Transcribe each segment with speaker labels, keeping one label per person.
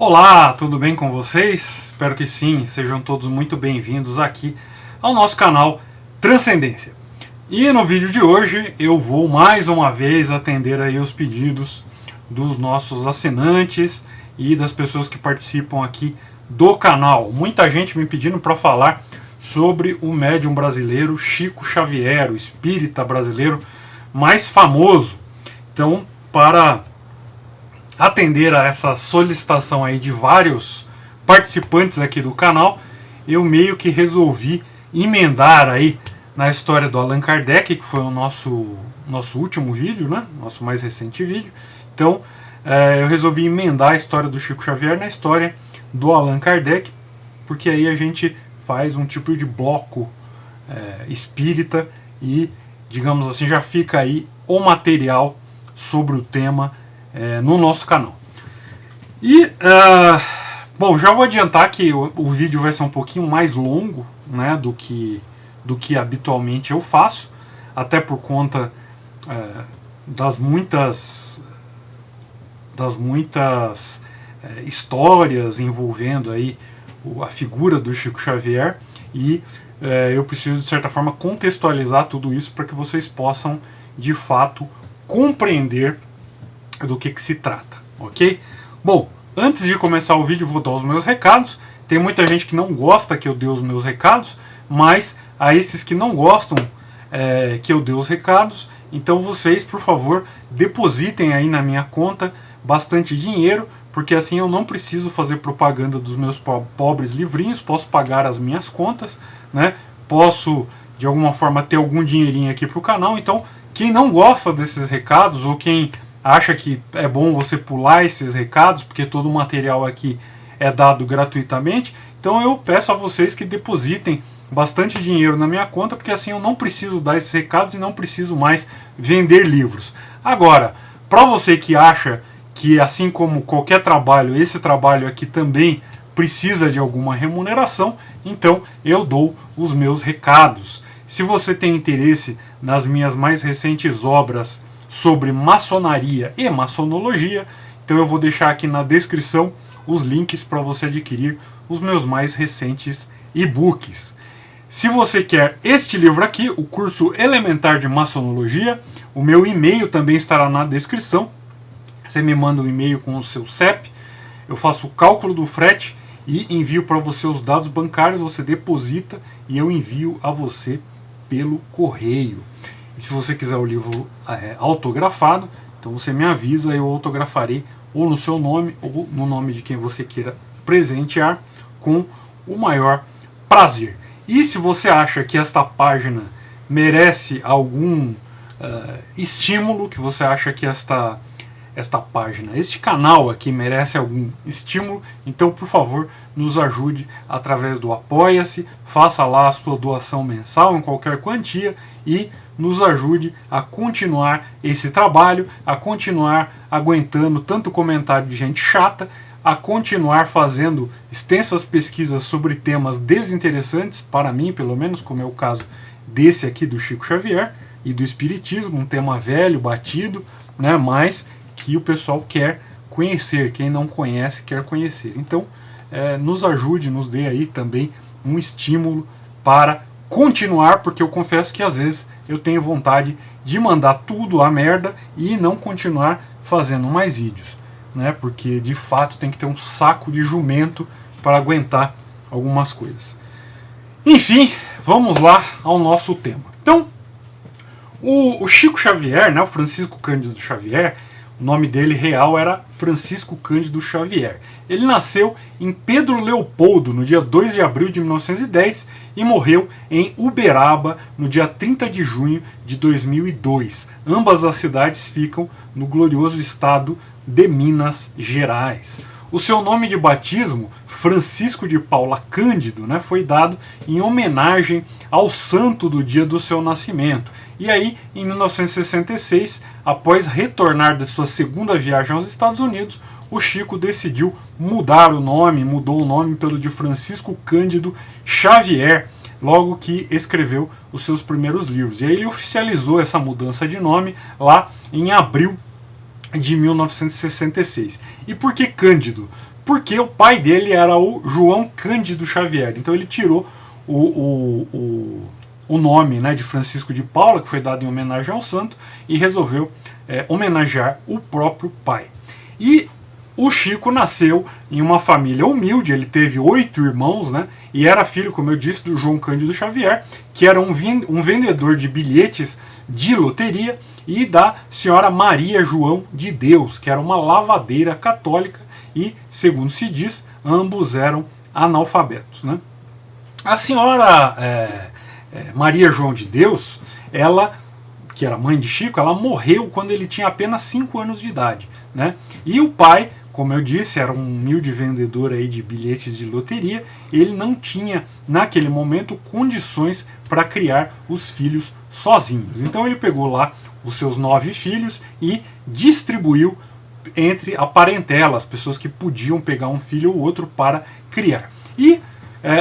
Speaker 1: Olá, tudo bem com vocês? Espero que sim, sejam todos muito bem-vindos aqui ao nosso canal Transcendência. E no vídeo de hoje eu vou mais uma vez atender aí os pedidos dos nossos assinantes e das pessoas que participam aqui do canal. Muita gente me pedindo para falar sobre o médium brasileiro Chico Xavier, o espírita brasileiro mais famoso. Então, para atender a essa solicitação aí de vários participantes aqui do canal, eu meio que resolvi emendar aí na história do Allan Kardec, que foi o nosso último vídeo, né? Nosso mais recente vídeo. Então, eu resolvi emendar a história do Chico Xavier na história do Allan Kardec, porque aí a gente faz um tipo de bloco espírita e, digamos assim, já fica aí o material sobre o tema no nosso canal. E, bom, já vou adiantar que o vídeo vai ser um pouquinho mais longo, né, do que habitualmente eu faço, até por conta das muitas histórias envolvendo aí a figura do Chico Xavier, e eu preciso de certa forma contextualizar tudo isso para que vocês possam de fato compreender do que se trata, ok? Bom, antes de começar o vídeo, vou dar os meus recados. Tem muita gente que não gosta que eu dê os meus recados, mas a esses que não gostam que eu dê os recados, então vocês, por favor, depositem aí na minha conta bastante dinheiro, porque assim eu não preciso fazer propaganda dos meus pobres livrinhos, posso pagar as minhas contas, né? Posso, de alguma forma, ter algum dinheirinho aqui para o canal. Então, quem não gosta desses recados, ou quem acha que é bom você pular esses recados, porque todo o material aqui é dado gratuitamente, então eu peço a vocês que depositem bastante dinheiro na minha conta, porque assim eu não preciso dar esses recados e não preciso mais vender livros. Agora, para você que acha que, assim como qualquer trabalho, esse trabalho aqui também precisa de alguma remuneração, então eu dou os meus recados. Se você tem interesse nas minhas mais recentes obras sobre maçonaria e maçonologia, então eu vou deixar aqui na descrição os links para você adquirir os meus mais recentes e-books. Se você quer este livro aqui, o curso elementar de maçonologia, o meu e-mail também estará na descrição. Você me manda um e-mail com o seu CEP, eu faço o cálculo do frete e envio para você os dados bancários, você deposita e eu envio a você pelo correio. E se você quiser o livro autografado, então você me avisa, eu autografarei ou no seu nome ou no nome de quem você queira presentear, com o maior prazer. E se você acha que esta página merece algum estímulo, que você acha que esta página, este canal aqui merece algum estímulo, então por favor nos ajude através do Apoia-se, faça lá a sua doação mensal em qualquer quantia e nos ajude a continuar esse trabalho, a continuar aguentando tanto comentário de gente chata, a continuar fazendo extensas pesquisas sobre temas desinteressantes, para mim pelo menos, como é o caso desse aqui do Chico Xavier e do Espiritismo, um tema velho, batido, né, mas que o pessoal quer conhecer, quem não conhece quer conhecer. Então nos ajude, nos dê aí também um estímulo para continuar, porque eu confesso que às vezes eu tenho vontade de mandar tudo a merda e não continuar fazendo mais vídeos, né? Porque de fato tem que ter um saco de jumento para aguentar algumas coisas. Enfim, vamos lá ao nosso tema. Então, o Chico Xavier, né, o Francisco Cândido Xavier, o nome dele real era Francisco Cândido Xavier. Ele nasceu em Pedro Leopoldo no dia 2 de abril de 1910 e morreu em Uberaba no dia 30 de junho de 2002. Ambas as cidades ficam no glorioso estado de Minas Gerais. O seu nome de batismo, Francisco de Paula Cândido, né, foi dado em homenagem ao santo do dia do seu nascimento. E aí, em 1966, após retornar de sua segunda viagem aos Estados Unidos, o Chico decidiu mudou o nome pelo de Francisco Cândido Xavier, logo que escreveu os seus primeiros livros. E aí ele oficializou essa mudança de nome lá em abril de 1966. E por que Cândido? porque o pai dele era o João Cândido Xavier. Então ele tirou o nome, né, de Francisco de Paula, que foi dado em homenagem ao santo, e resolveu homenagear o próprio pai. E o Chico nasceu em uma família humilde, ele teve 8 irmãos, né, e era filho, como eu disse, do João Cândido Xavier, que era um vendedor de bilhetes de loteria, e da senhora Maria João de Deus, que era uma lavadeira católica, e, segundo se diz, ambos eram analfabetos, né. A senhora Maria João de Deus, ela, que era mãe de Chico, ela morreu quando ele tinha apenas 5 anos de idade, né? E o pai, como eu disse, era um humilde vendedor aí de bilhetes de loteria, ele não tinha, naquele momento, condições para criar os filhos sozinhos. Então ele pegou lá os seus 9 filhos e distribuiu entre a parentela, as pessoas que podiam pegar um filho ou outro para criar. E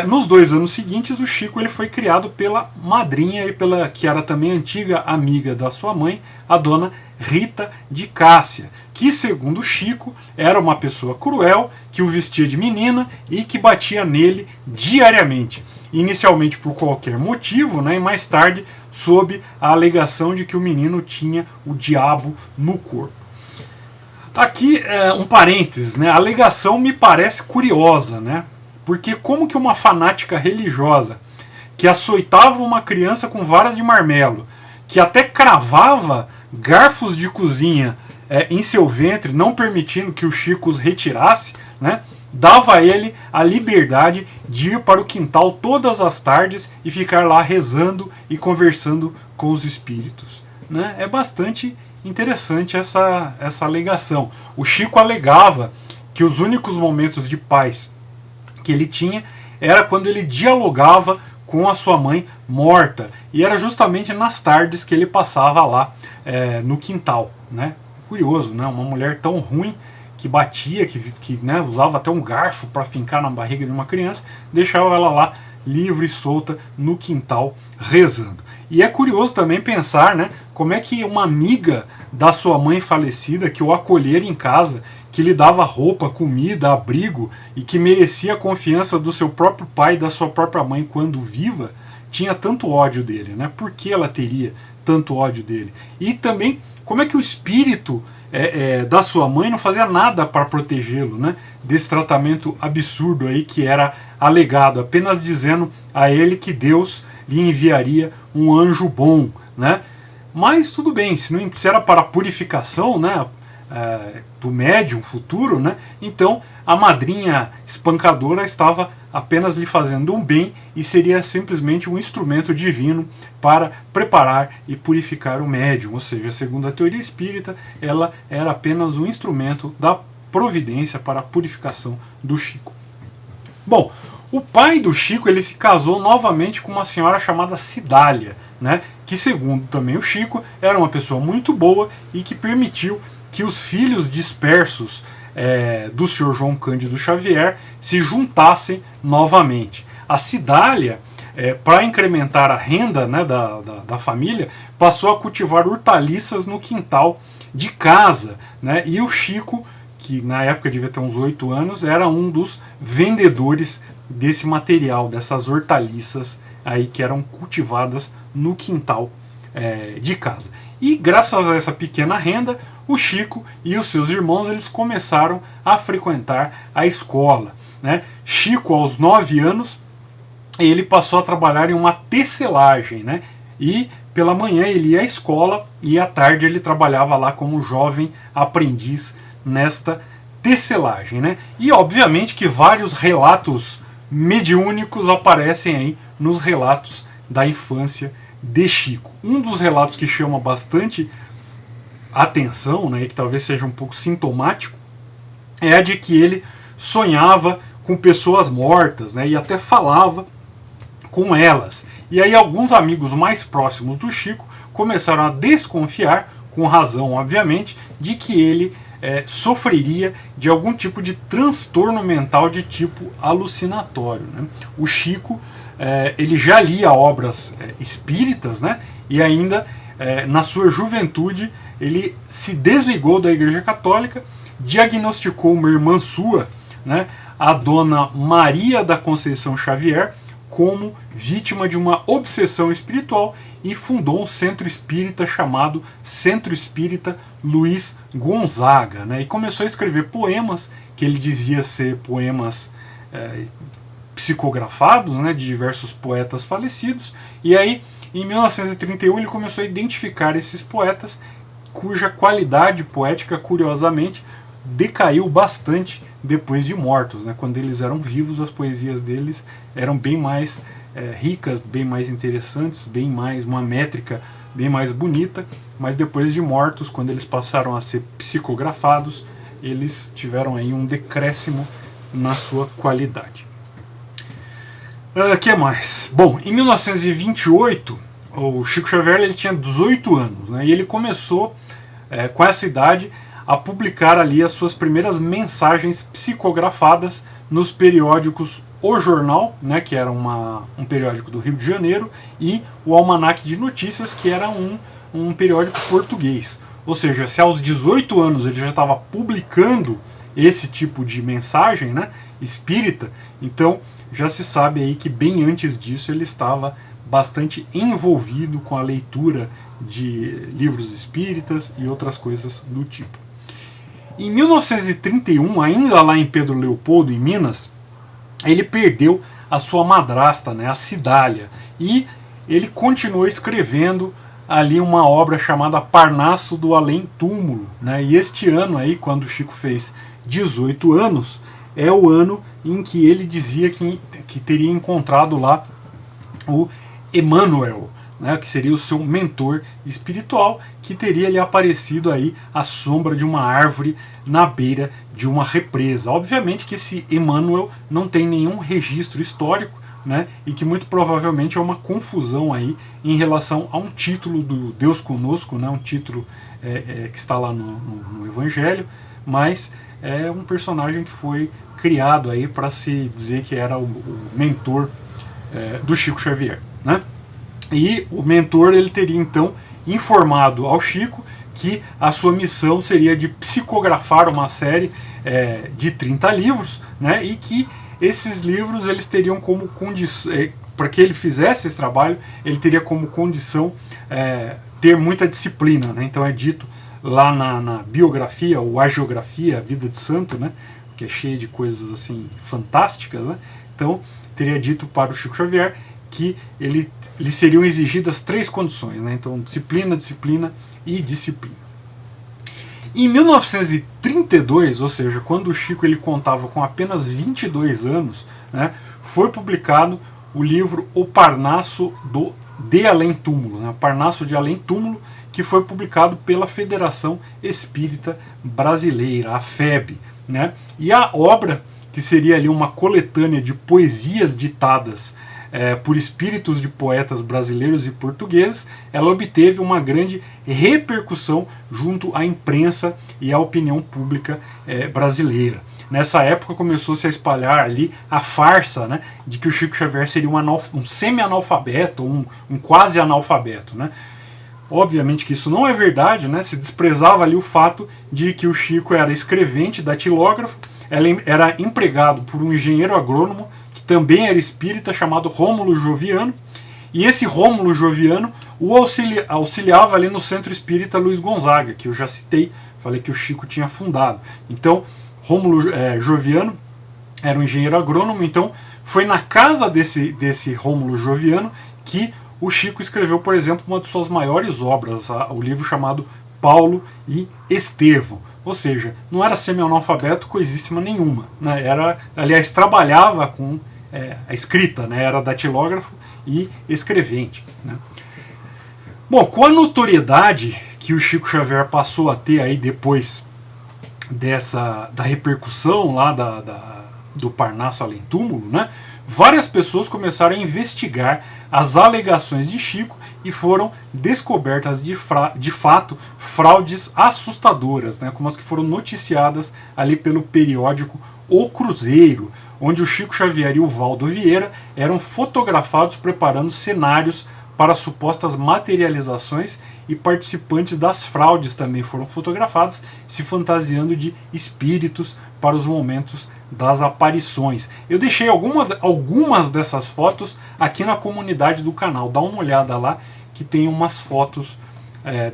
Speaker 1: nos 2 anos seguintes, o Chico ele foi criado pela madrinha, e que era também antiga amiga da sua mãe, a dona Rita de Cássia, que, segundo Chico, era uma pessoa cruel, que o vestia de menina e que batia nele diariamente. Inicialmente por qualquer motivo, né, e mais tarde sob a alegação de que o menino tinha o diabo no corpo. Aqui um parênteses, né, a alegação me parece curiosa, né? Porque como que uma fanática religiosa que açoitava uma criança com varas de marmelo, que até cravava garfos de cozinha em seu ventre, não permitindo que o Chico os retirasse, né, dava a ele a liberdade de ir para o quintal todas as tardes e ficar lá rezando e conversando com os espíritos, né? É bastante interessante essa alegação. O Chico alegava que os únicos momentos de paz que ele tinha era quando ele dialogava com a sua mãe morta, e era justamente nas tardes que ele passava lá no quintal, né? Curioso, né? Uma mulher tão ruim, que batia, que né, usava até um garfo para fincar na barriga de uma criança, deixava ela lá livre e solta no quintal rezando. E é curioso também pensar, né, como é que uma amiga da sua mãe falecida, que o acolhera em casa, que lhe dava roupa, comida, abrigo, e que merecia a confiança do seu próprio pai e da sua própria mãe quando viva, tinha tanto ódio dele, né? Por que ela teria tanto ódio dele? E também, como é que o espírito da sua mãe não fazia nada para protegê-lo, né, desse tratamento absurdo aí que era alegado, apenas dizendo a ele que Deus lhe enviaria um anjo bom, né? Mas tudo bem, se era para a purificação, né, do médium futuro, né, então a madrinha espancadora estava apenas lhe fazendo um bem e seria simplesmente um instrumento divino para preparar e purificar o médium, ou seja, segundo a teoria espírita, ela era apenas um instrumento da providência para a purificação do Chico. Bom, o pai do Chico ele se casou novamente com uma senhora chamada Cidália, né, que segundo também o Chico era uma pessoa muito boa e que permitiu que os filhos dispersos do Sr. João Cândido Xavier se juntassem novamente. A Cidália, para incrementar a renda, né, da família, passou a cultivar hortaliças no quintal de casa, né, e o Chico, que na época devia ter uns 8 anos, era um dos vendedores desse material, dessas hortaliças aí que eram cultivadas no quintal de casa. E graças a essa pequena renda, o Chico e os seus irmãos eles começaram a frequentar a escola, né? Chico, aos 9 anos, ele passou a trabalhar em uma tecelagem, né? E pela manhã ele ia à escola e à tarde ele trabalhava lá como jovem aprendiz nesta tecelagem, né? E obviamente que vários relatos mediúnicos aparecem aí nos relatos da infância de Chico. Um dos relatos que chama bastante atenção, né, e que talvez seja um pouco sintomático, é a de que ele sonhava com pessoas mortas, né, e até falava com elas. E aí alguns amigos mais próximos do Chico começaram a desconfiar, com razão obviamente, de que ele sofreria de algum tipo de transtorno mental de tipo alucinatório, né? O Chico ele já lia obras espíritas, né? E ainda na sua juventude ele se desligou da Igreja Católica, diagnosticou uma irmã sua, né, a dona Maria da Conceição Xavier como vítima de uma obsessão espiritual e fundou um centro espírita chamado Centro Espírita Luiz Gonzaga, né, e começou a escrever poemas que ele dizia ser poemas psicografados, né, de diversos poetas falecidos. E aí, em 1931, ele começou a identificar esses poetas cuja qualidade poética, curiosamente, decaiu bastante depois de mortos, né? Quando eles eram vivos, as poesias deles eram bem mais ricas, bem mais interessantes, bem mais uma métrica bem mais bonita, mas depois de mortos, quando eles passaram a ser psicografados, eles tiveram aí um decréscimo na sua qualidade. Que mais? Bom, em 1928, o Chico Xavier ele tinha 18 anos, né, e ele começou, com essa idade, a publicar ali as suas primeiras mensagens psicografadas nos periódicos O Jornal, né, que era um periódico do Rio de Janeiro, e o Almanaque de Notícias, que era um periódico português. Ou seja, se aos 18 anos ele já estava publicando esse tipo de mensagem, né, espírita, então já se sabe aí que bem antes disso ele estava bastante envolvido com a leitura de livros espíritas e outras coisas do tipo. Em 1931, ainda lá em Pedro Leopoldo, em Minas, ele perdeu a sua madrasta, né, a Cidália, e ele continuou escrevendo ali uma obra chamada Parnaso do Além Túmulo, né, e este ano aí, quando o Chico fez 18 anos, é o ano em que ele dizia que teria encontrado lá o Emmanuel, né, que seria o seu mentor espiritual, que teria lhe aparecido aí à sombra de uma árvore na beira de uma represa. Obviamente que esse Emmanuel não tem nenhum registro histórico, né, e que muito provavelmente é uma confusão aí em relação a um título do Deus Conosco, né, um título que está lá no Evangelho, mas é um personagem que foi criado aí para se dizer que era o mentor do Chico Xavier, né? E o mentor ele teria então informado ao Chico que a sua missão seria de psicografar uma série de 30 livros, né, e que esses livros eles teriam como condição, para que ele fizesse esse trabalho, ele teria como condição ter muita disciplina, né? Então é dito lá na biografia ou agiografia, a vida de santo, né, que é cheia de coisas assim fantásticas, né? Então teria dito para o Chico Xavier que lhe seriam exigidas 3 condições, né? Então disciplina, disciplina e disciplina. Em 1932, ou seja, quando o Chico ele contava com apenas 22 anos, né, foi publicado o livro O Parnaso de Além Túmulo, né, Parnaso de Além Túmulo, que foi publicado pela Federação Espírita Brasileira, a FEB, né? E a obra, que seria ali uma coletânea de poesias ditadas por espíritos de poetas brasileiros e portugueses, ela obteve uma grande repercussão junto à imprensa e à opinião pública brasileira. Nessa época começou-se a espalhar ali a farsa, né, de que o Chico Xavier seria um semi-analfabeto, um quase analfabeto, né? Obviamente que isso não é verdade, né? Se desprezava ali o fato de que o Chico era escrevente, datilógrafo, era empregado por um engenheiro agrônomo que também era espírita, chamado Rômulo Joviano, e esse Rômulo Joviano o auxiliava ali no Centro Espírita Luiz Gonzaga, que eu já citei, falei que o Chico tinha fundado. Então, Rômulo Joviano era um engenheiro agrônomo, então foi na casa desse Rômulo Joviano que o Chico escreveu, por exemplo, uma de suas maiores obras, o livro chamado Paulo e Estevão. Ou seja, não era semi-analfabeto coisíssima nenhuma, né? Aliás, trabalhava com a escrita, né? Era datilógrafo e escrevente, né? Bom, com a notoriedade que o Chico Xavier passou a ter aí depois da repercussão lá do Parnaso Além Túmulo, né? Várias pessoas começaram a investigar as alegações de Chico e foram descobertas de fato fraudes assustadoras, né, como as que foram noticiadas ali pelo periódico O Cruzeiro, onde o Chico Xavier e o Valdo Vieira eram fotografados preparando cenários para supostas materializações, e participantes das fraudes também foram fotografados, se fantasiando de espíritos para os momentos das aparições. Eu deixei algumas dessas fotos aqui na comunidade do canal, dá uma olhada lá que tem umas fotos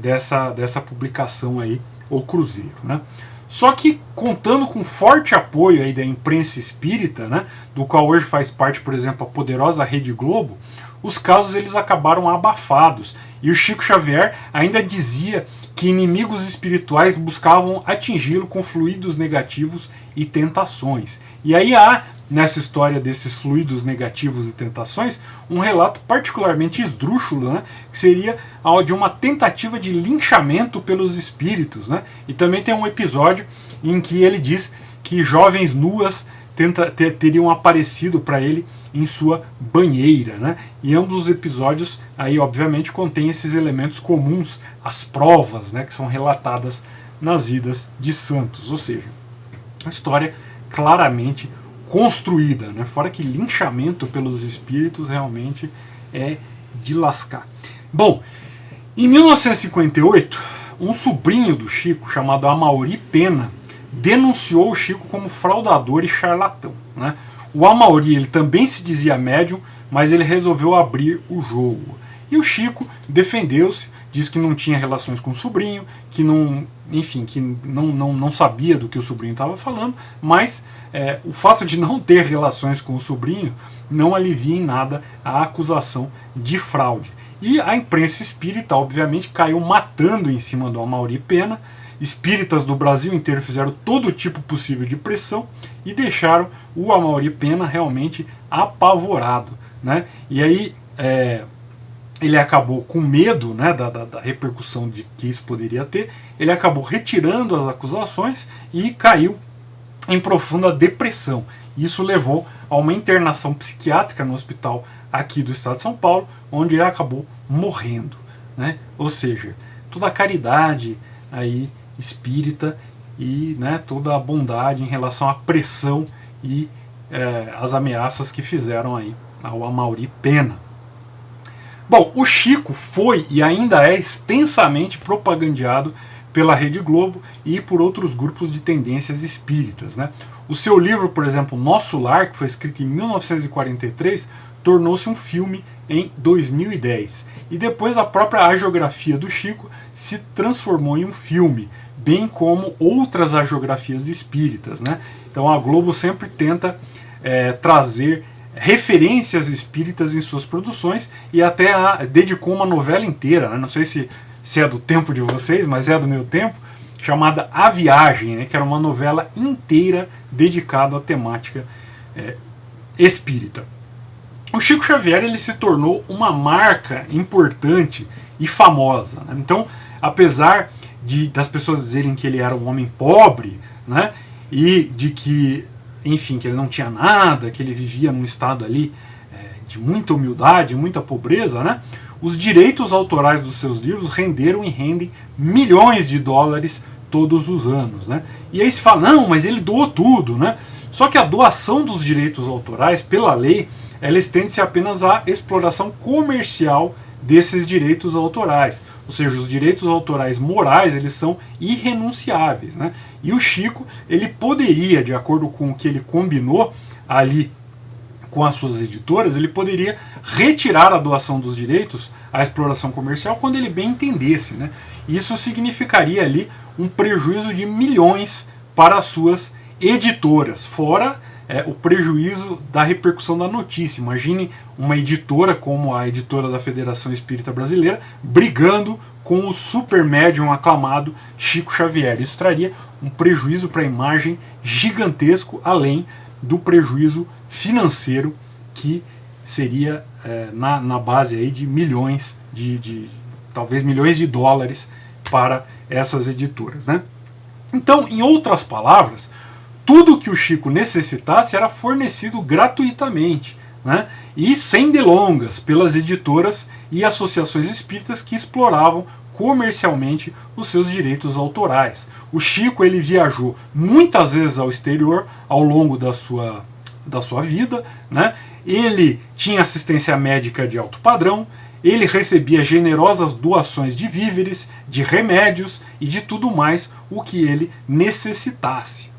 Speaker 1: dessa publicação aí, O Cruzeiro, né? Só que contando com forte apoio aí da imprensa espírita, né, do qual hoje faz parte, por exemplo, a poderosa Rede Globo, os casos eles acabaram abafados, e o Chico Xavier ainda dizia que inimigos espirituais buscavam atingi-lo com fluidos negativos e tentações. E aí há, nessa história desses fluidos negativos e tentações, um relato particularmente esdrúxulo, né, que seria de uma tentativa de linchamento pelos espíritos, né? E também tem um episódio em que ele diz que jovens nuas teriam aparecido para ele em sua banheira, né? E ambos os episódios aí obviamente contêm esses elementos comuns às provas, né, que são relatadas nas vidas de santos, ou seja, uma história claramente construída, né? Fora que linchamento pelos espíritos realmente é de lascar. Bom, em 1958, um sobrinho do Chico, chamado Amaury Pena, denunciou o Chico como fraudador e charlatão, né? O Amaury ele também se dizia médium, mas ele resolveu abrir o jogo. E o Chico defendeu-se, disse que não tinha relações com o sobrinho, que não, enfim, que não sabia do que o sobrinho estava falando, mas o fato de não ter relações com o sobrinho não alivia em nada a acusação de fraude. E a imprensa espírita, obviamente, caiu matando em cima do Amaury Pena. Espíritas do Brasil inteiro fizeram todo tipo possível de pressão e deixaram o Amaury Pena realmente apavorado, né? E aí ele acabou com medo, né, da repercussão de que isso poderia ter, ele acabou retirando as acusações e caiu em profunda depressão. Isso levou a uma internação psiquiátrica no hospital aqui do estado de São Paulo, onde ele acabou morrendo, né? Ou seja, toda a caridade aí espírita e, né, toda a bondade em relação à pressão e as ameaças que fizeram aí ao Amaury Pena. Bom, o Chico foi e ainda é extensamente propagandeado pela Rede Globo e por outros grupos de tendências espíritas, né? O seu livro, por exemplo, Nosso Lar, que foi escrito em 1943, tornou-se um filme em 2010. E depois a própria hagiografia do Chico se transformou em um filme, bem como outras hagiografias espíritas, né? Então a Globo sempre tenta trazer referências espíritas em suas produções e até dedicou uma novela inteira, né? Não sei se é do tempo de vocês, mas é do meu tempo, chamada A Viagem, né? Que era uma novela inteira dedicada à temática espírita. O Chico Xavier ele se tornou uma marca importante e famosa, né? Então, apesar das pessoas dizerem que ele era um homem pobre, né, e de que, enfim, que ele não tinha nada, que ele vivia num estado ali de muita humildade, muita pobreza, né, os direitos autorais dos seus livros renderam e rendem milhões de dólares todos os anos, né? E aí se fala, não, mas ele doou tudo, né? Só que a doação dos direitos autorais, pela lei, ela estende-se apenas à exploração comercial desses direitos autorais. Ou seja, os direitos autorais morais, eles são irrenunciáveis, né? E o Chico, ele poderia, de acordo com o que ele combinou ali com as suas editoras, ele poderia retirar a doação dos direitos à exploração comercial quando ele bem entendesse, né? Isso significaria ali um prejuízo de milhões para as suas editoras, fora o prejuízo da repercussão da notícia. Imagine uma editora como a editora da Federação Espírita Brasileira brigando com o super médium aclamado Chico Xavier. Isso traria um prejuízo para a imagem gigantesco, além do prejuízo financeiro que seria na base aí de milhões, talvez milhões de dólares para essas editoras, né? Então, em outras palavras, tudo que o Chico necessitasse era fornecido gratuitamente, né, e sem delongas pelas editoras e associações espíritas que exploravam comercialmente os seus direitos autorais. O Chico ele viajou muitas vezes ao exterior ao longo da sua vida, né? Ele tinha assistência médica de alto padrão, ele recebia generosas doações de víveres, de remédios e de tudo mais o que ele necessitasse.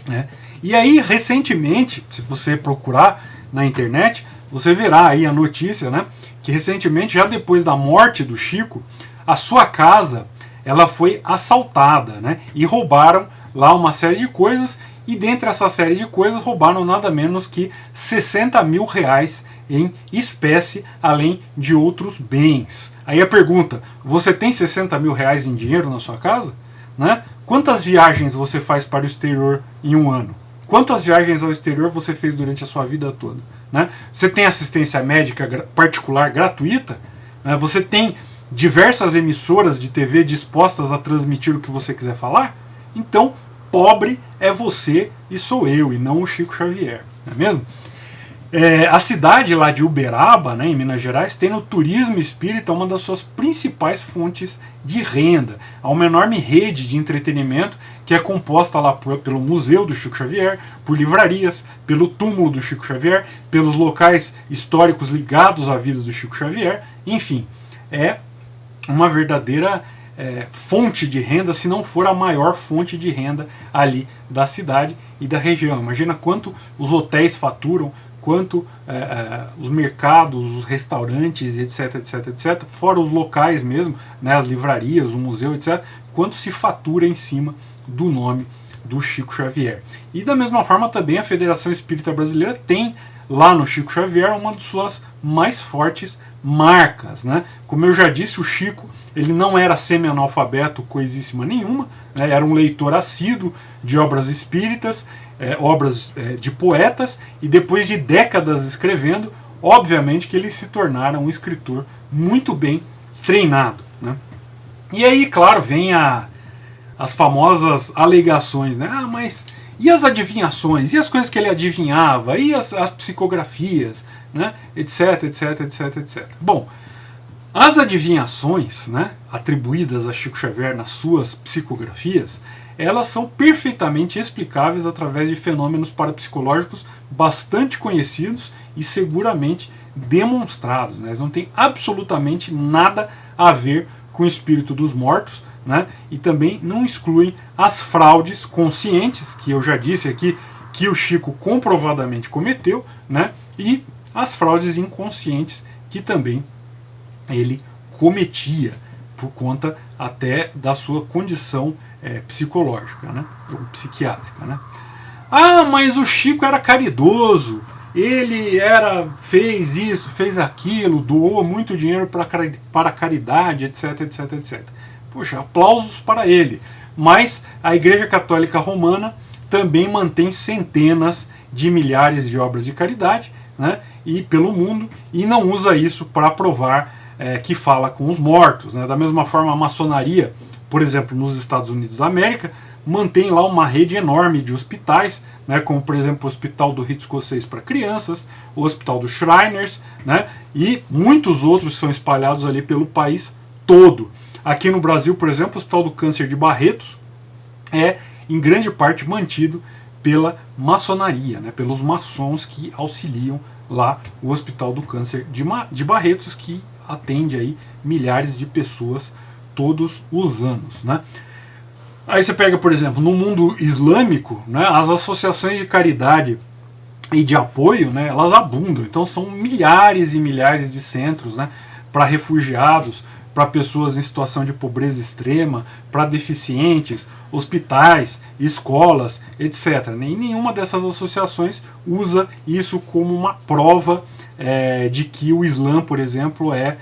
Speaker 1: Né? E aí, recentemente, se você procurar na internet, você verá aí a notícia, né, que recentemente, já depois da morte do Chico, a sua casa ela foi assaltada, né, e roubaram lá uma série de coisas, e dentre essa série de coisas roubaram nada menos que 60 mil reais em espécie, além de outros bens. Aí a pergunta, você tem 60 mil reais em dinheiro na sua casa? Né? Quantas viagens você faz para o exterior em um ano? Quantas viagens ao exterior você fez durante a sua vida toda? Né? Você tem assistência médica particular gratuita? Né? Você tem diversas emissoras de TV dispostas a transmitir o que você quiser falar? Então, pobre é você e sou eu, e não o Chico Xavier. Não é mesmo? A cidade lá de Uberaba, né, em Minas Gerais, tem no turismo espírita uma das suas principais fontes de renda. Há uma enorme rede de entretenimento que é composta lá pelo Museu do Chico Xavier, por livrarias, pelo túmulo do Chico Xavier, pelos locais históricos ligados à vida do Chico Xavier. Enfim, é uma verdadeira fonte de renda, se não for a maior fonte de renda ali da cidade e da região. Imagina quanto os hotéis faturam, quanto os mercados, os restaurantes, etc, etc, etc, fora os locais mesmo, né, as livrarias, o museu, etc, quanto se fatura em cima do nome do Chico Xavier. E da mesma forma também a Federação Espírita Brasileira tem lá no Chico Xavier uma de suas mais fortes marcas. Né? Como eu já disse, o Chico ele não era semi-analfabeto coisíssima nenhuma, né? Era um leitor assíduo de obras espíritas, obras de poetas, e depois de décadas escrevendo, obviamente que ele se tornara um escritor muito bem treinado. Né? E aí, claro, vem as famosas alegações, né? Ah, mas e as adivinhações? E as coisas que ele adivinhava? E as psicografias? Né? Etc, etc, etc, etc. Bom, as adivinhações, né, atribuídas a Chico Xavier nas suas psicografias, elas são perfeitamente explicáveis através de fenômenos parapsicológicos bastante conhecidos e seguramente demonstrados. Né? Eles não têm absolutamente nada a ver com o espírito dos mortos, né? E também não excluem as fraudes conscientes, que eu já disse aqui que o Chico comprovadamente cometeu, né? E as fraudes inconscientes que também ele cometia por conta até da sua condição psicológica, né? Ou psiquiátrica. Né? Ah, mas o Chico era caridoso, ele fez isso, fez aquilo, doou muito dinheiro para a caridade, etc, etc, etc. Poxa, aplausos para ele. Mas a Igreja Católica Romana também mantém centenas de milhares de obras de caridade, né, e pelo mundo, e não usa isso para provar que fala com os mortos. Né. Da mesma forma, a maçonaria, por exemplo, nos Estados Unidos da América, mantém lá uma rede enorme de hospitais, né, como por exemplo o Hospital do Rito Escocês para Crianças, o Hospital dos Shriners, né, e muitos outros são espalhados ali pelo país todo. Aqui no Brasil, por exemplo, o Hospital do Câncer de Barretos é em grande parte mantido pela maçonaria, né, pelos maçons que auxiliam lá o Hospital do Câncer de Barretos, que atende aí milhares de pessoas todos os anos. Né. Aí você pega, por exemplo, no mundo islâmico, né, as associações de caridade e de apoio, né, elas abundam. Então são milhares e milhares de centros, né, para refugiados, para pessoas em situação de pobreza extrema, para deficientes, hospitais, escolas, etc. E nenhuma dessas associações usa isso como uma prova de que o Islã, por exemplo, é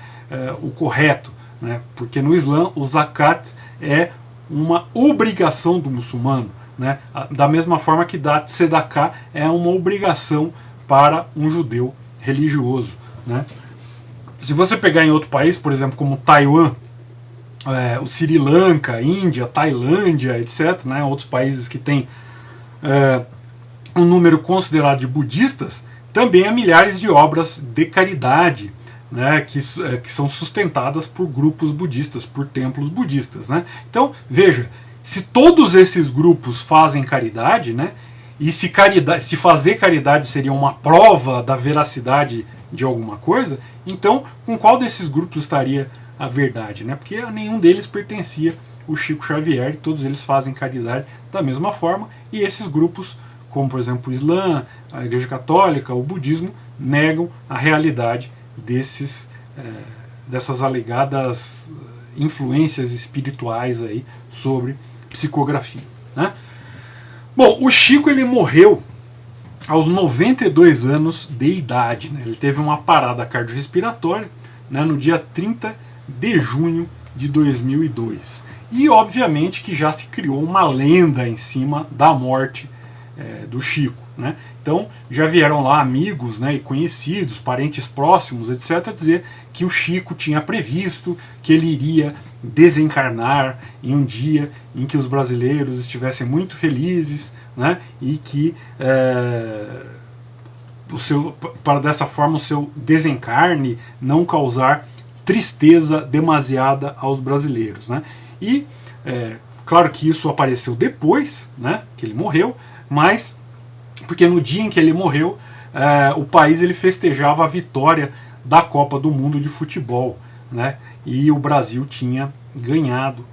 Speaker 1: o correto. Né? Porque no Islã o zakat é uma obrigação do muçulmano. Né? Da mesma forma que dar tzedakah é uma obrigação para um judeu religioso. Né? Se você pegar em outro país, por exemplo, como Taiwan, o Sri Lanka, Índia, Tailândia, etc., né, outros países que têm um número considerado de budistas, também há milhares de obras de caridade, né, que são sustentadas por grupos budistas, por templos budistas. Né? Então, veja, se todos esses grupos fazem caridade, né, e se fazer caridade seria uma prova da veracidade de alguma coisa, então com qual desses grupos estaria a verdade, né? Porque a nenhum deles pertencia o Chico Xavier, e todos eles fazem caridade da mesma forma, e esses grupos, como por exemplo o Islã, a Igreja Católica, o Budismo, negam a realidade dessas alegadas influências espirituais aí sobre psicografia, né? Bom, o Chico ele morreu aos 92 anos de idade, né? Ele teve uma parada cardiorrespiratória, né, no dia 30 de junho de 2002. E obviamente que já se criou uma lenda em cima da morte do Chico, né? Então já vieram lá amigos, né, e conhecidos, parentes próximos, etc., dizer que o Chico tinha previsto que ele iria desencarnar em um dia em que os brasileiros estivessem muito felizes, né, e que para dessa forma o seu desencarne não causar tristeza demasiada aos brasileiros, né? E claro que isso apareceu depois, né, que ele morreu, mas porque no dia em que ele morreu, o país ele festejava a vitória da Copa do Mundo de futebol, né? E o Brasil tinha ganhado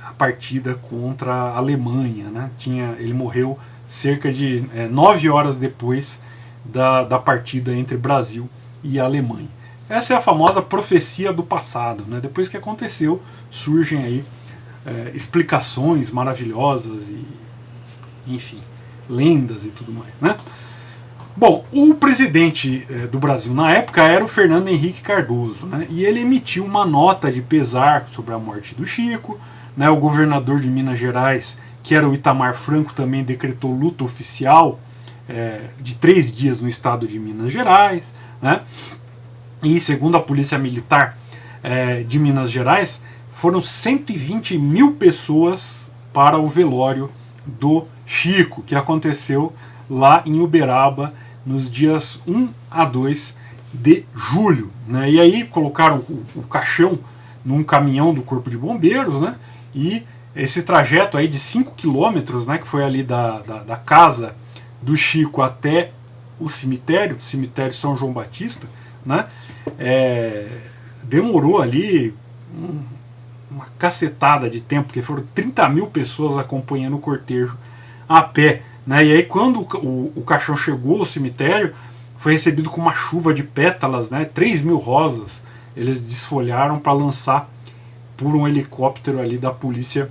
Speaker 1: a partida contra a Alemanha, né? Ele morreu cerca de 9 horas depois da partida entre Brasil e Alemanha. Essa é a famosa profecia do passado, né? Depois que aconteceu, surgem aí explicações maravilhosas e, enfim, lendas e tudo mais, né? Bom, o presidente do Brasil na época era o Fernando Henrique Cardoso, né? E ele emitiu uma nota de pesar sobre a morte do Chico, né? O governador de Minas Gerais, que era o Itamar Franco, também decretou luta oficial de 3 dias no estado de Minas Gerais, né? E segundo a Polícia Militar de Minas Gerais, foram 120 mil pessoas para o velório do Chico, que aconteceu lá em Uberaba nos dias 1 a 2 de julho, né? E aí colocaram o caixão num caminhão do Corpo de Bombeiros, né? E esse trajeto aí de 5 quilômetros, né, que foi ali da casa do Chico até o cemitério São João Batista, né? Demorou ali uma cacetada de tempo, porque foram 30 mil pessoas acompanhando o cortejo a pé, né? E aí quando o caixão chegou ao cemitério, foi recebido com uma chuva de pétalas, né? 3 mil rosas eles desfolharam para lançar por um helicóptero ali da Polícia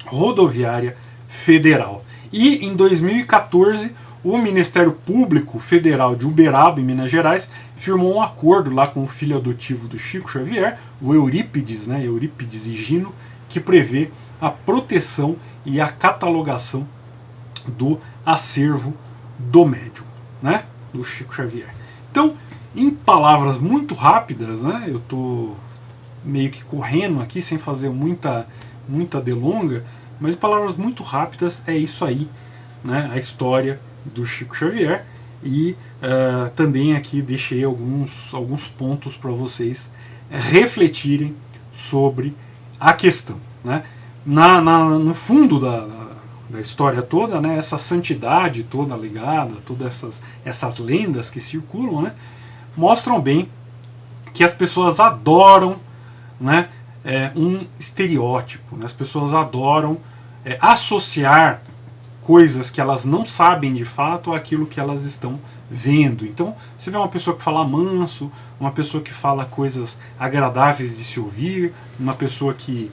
Speaker 1: Rodoviária Federal. E em 2014 o Ministério Público Federal de Uberaba, em Minas Gerais, firmou um acordo lá com o filho adotivo do Chico Xavier, o Eurípides, né, Eurípides Higino, que prevê a proteção e a catalogação do acervo do médium, né, do Chico Xavier. Então, em palavras muito rápidas, né, eu estou meio que correndo aqui sem fazer muita delonga, mas em palavras muito rápidas é isso aí, né, a história do Chico Xavier. E também aqui deixei alguns pontos para vocês refletirem sobre a questão, né? No fundo da história toda, né, essa santidade toda ligada, todas essas lendas que circulam, né, mostram bem que as pessoas adoram, né, um estereótipo, né? As pessoas adoram associar coisas que elas não sabem de fato àquilo que elas estão vendo. Então, você vê uma pessoa que fala manso, uma pessoa que fala coisas agradáveis de se ouvir, uma pessoa que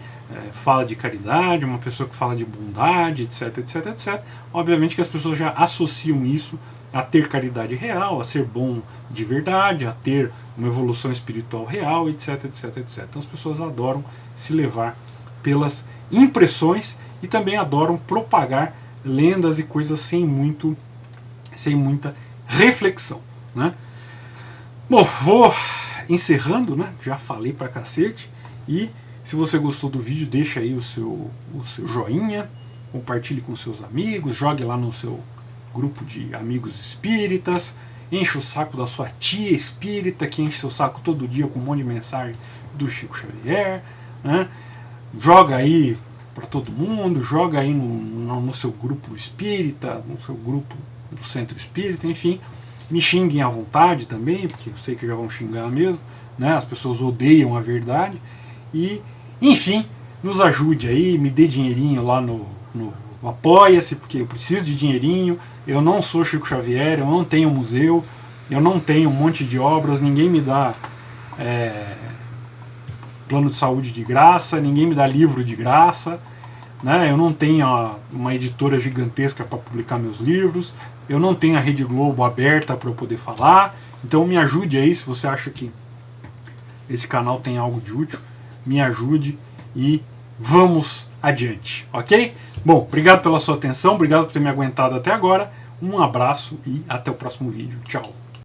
Speaker 1: fala de caridade, uma pessoa que fala de bondade, etc, etc, etc. Obviamente que as pessoas já associam isso a ter caridade real, a ser bom de verdade, a ter uma evolução espiritual real, etc, etc, etc. Então as pessoas adoram se levar pelas impressões e também adoram propagar lendas e coisas sem muita reflexão, né? Bom, vou encerrando, né? Já falei pra cacete. E se você gostou do vídeo, deixa aí o seu joinha, compartilhe com seus amigos, jogue lá no seu grupo de amigos espíritas, enche o saco da sua tia espírita, que enche seu saco todo dia com um monte de mensagem do Chico Xavier, né? Joga aí para todo mundo, joga aí no seu grupo espírita, no seu grupo do centro espírita, enfim, Me xinguem à vontade também, porque eu sei que já vão xingar mesmo, né? As pessoas odeiam a verdade. E, enfim, nos ajude aí, me dê dinheirinho lá no Apoia-se, porque eu preciso de dinheirinho. Eu não sou Chico Xavier, eu não tenho museu, eu não tenho um monte de obras, ninguém me dá plano de saúde de graça, ninguém me dá livro de graça, né? Eu não tenho uma editora gigantesca para publicar meus livros, eu não tenho a Rede Globo aberta para eu poder falar. Então me ajude aí, se você acha que esse canal tem algo de útil, me ajude e vamos adiante, ok? Bom, obrigado pela sua atenção, obrigado por ter me aguentado até agora, um abraço e até o próximo vídeo. Tchau!